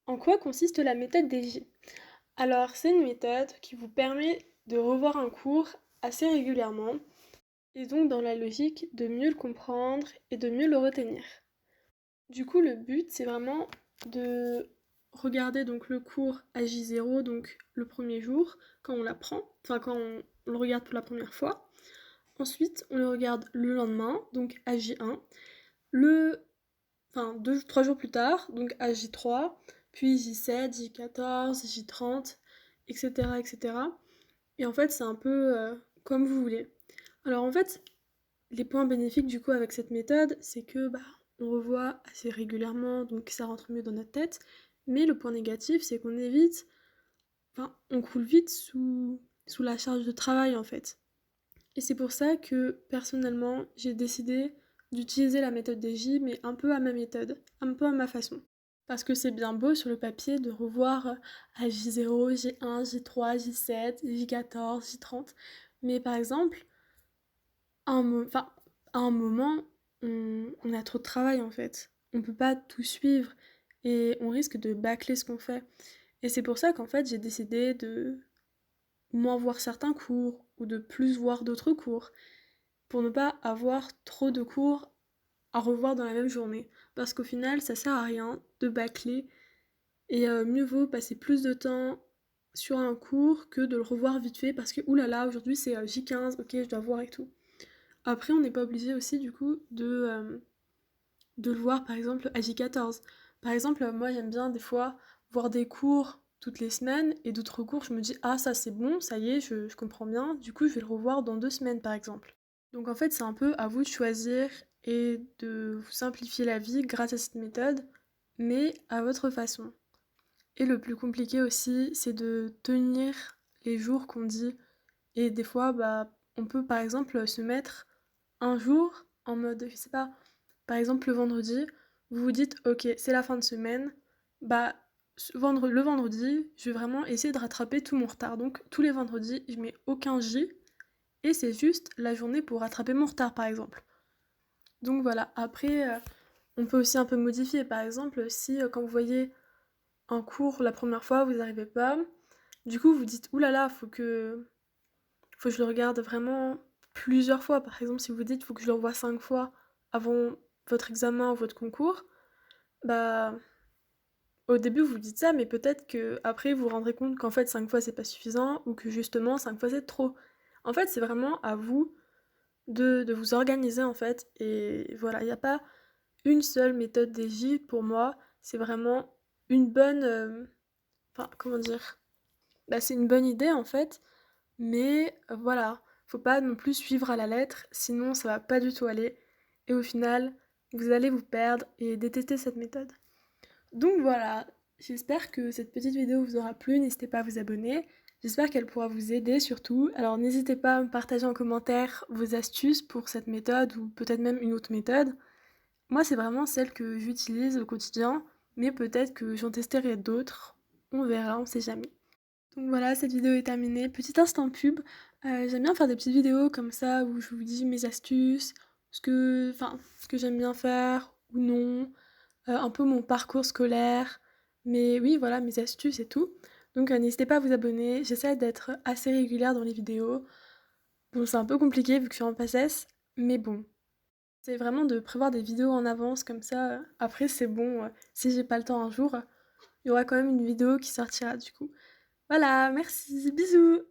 En quoi consiste la méthode des J? Alors, c'est une méthode qui vous permet de revoir un cours assez régulièrement et donc dans la logique de mieux le comprendre et de mieux le retenir. Du coup, le but, c'est vraiment de regarder donc le cours à J0, donc le premier jour, quand on l'apprend, enfin quand on le regarde pour la première fois. Ensuite, on le regarde le lendemain, donc à J1, le enfin 3 jours plus tard, donc à J3, puis J7, J14, J30, etc., etc. Et en fait, c'est un peu comme vous voulez. Alors en fait, les points bénéfiques du coup avec cette méthode, c'est que on revoit assez régulièrement, donc ça rentre mieux dans notre tête. Mais le point négatif, c'est qu'on évite, enfin, on coule vite sous la charge de travail en fait. Et c'est pour ça que personnellement, j'ai décidé d'utiliser la méthode des J, mais un peu à ma méthode, un peu à ma façon. Parce que c'est bien beau sur le papier de revoir à J0, J1, J3, J7, J14, J30. Mais par exemple, enfin, à un moment, on a trop de travail en fait. On peut pas tout suivre et on risque de bâcler ce qu'on fait. Et c'est pour ça qu'en fait, j'ai décidé de moins voir certains cours ou de plus voir d'autres cours pour ne pas avoir trop de cours à revoir dans la même journée. Parce qu'au final, ça sert à rien de bâcler et mieux vaut passer plus de temps sur un cours que de le revoir vite fait parce que oulala, aujourd'hui c'est J15, ok, je dois voir et tout. Après, on n'est pas obligé aussi du coup de le voir par exemple à J14. Par exemple, moi j'aime bien des fois voir des cours toutes les semaines et d'autres cours, je me dis ah ça c'est bon, ça y est, je comprends bien, du coup je vais le revoir dans 2 semaines par exemple. Donc en fait, c'est un peu à vous de choisir et de vous simplifier la vie grâce à cette méthode, mais à votre façon. Et le plus compliqué aussi, c'est de tenir les jours qu'on dit. Et des fois, on peut par exemple se mettre un jour en mode, je sais pas, par exemple le vendredi, vous vous dites, ok, c'est la fin de semaine, bah le vendredi, je vais vraiment essayer de rattraper tout mon retard. Donc tous les vendredis, je mets aucun J et c'est juste la journée pour rattraper mon retard par exemple. Donc voilà, après, on peut aussi un peu modifier. Par exemple, si quand vous voyez un cours la première fois, vous n'arrivez pas, du coup vous dites, oulala, faut que je le regarde vraiment plusieurs fois. Par exemple, si vous dites, faut que je le revoie 5 fois avant votre examen ou votre concours, bah au début vous dites ça, mais peut-être que après vous vous rendrez compte qu'en fait 5 fois c'est pas suffisant ou que justement 5 fois c'est trop. En fait, c'est vraiment à vous de vous organiser en fait. Et voilà, il n'y a pas une seule méthode des J pour moi. C'est vraiment une bonne. Enfin, comment dire? C'est une bonne idée en fait, mais voilà, faut pas non plus suivre à la lettre, sinon ça va pas du tout aller. Et au final, vous allez vous perdre et détester cette méthode. Donc voilà, j'espère que cette petite vidéo vous aura plu, n'hésitez pas à vous abonner. J'espère qu'elle pourra vous aider surtout. Alors n'hésitez pas à me partager en commentaire vos astuces pour cette méthode ou peut-être même une autre méthode. Moi, c'est vraiment celle que j'utilise au quotidien, mais peut-être que j'en testerai d'autres. On verra, on sait jamais. Donc voilà, cette vidéo est terminée. Petit instant pub. J'aime bien faire des petites vidéos comme ça où je vous dis mes astuces, ce que j'aime bien faire ou non, un peu mon parcours scolaire. Mais oui, voilà, mes astuces et tout. Donc n'hésitez pas à vous abonner. J'essaie d'être assez régulière dans les vidéos. Bon, c'est un peu compliqué vu que je suis en PACES, mais bon. C'est vraiment de prévoir des vidéos en avance comme ça. Après, c'est bon. Si j'ai pas le temps un jour, il y aura quand même une vidéo qui sortira du coup. Voilà, merci, bisous!